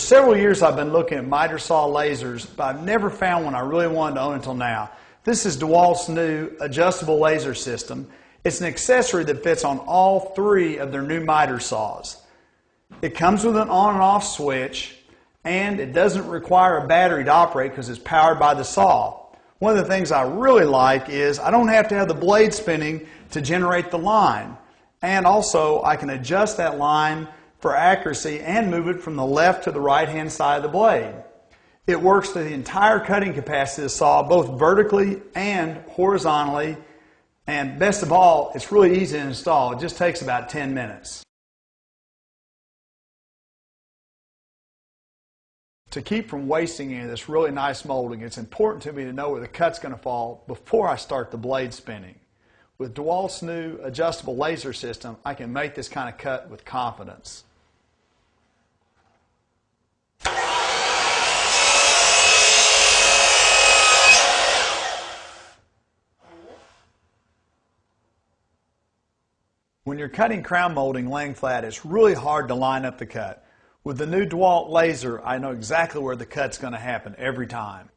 several years I've been looking at miter saw lasers, but I've never found one I really wanted to own until now. This is DeWALT's new adjustable laser system. It's an accessory that fits on all three of their new miter saws. It comes with an on and off switch, and it doesn't require a battery to operate because it's powered by the saw. One of the things I really like is I don't have to have the blade spinning to generate the line. And also I can adjust that line for accuracy and move it from the left to the right hand side of the blade. It works to the entire cutting capacity of the saw, both vertically and horizontally. And best of all, it's really easy to install. It just takes about 10 minutes. To keep from wasting any of this really nice molding, it's important to me to know where the cut's going to fall before I start the blade spinning. With DeWALT's new adjustable laser system, I can make this kind of cut with confidence. When you're cutting crown molding laying flat, it's really hard to line up the cut. With the new DeWALT laser, I know exactly where the cut's going to happen every time.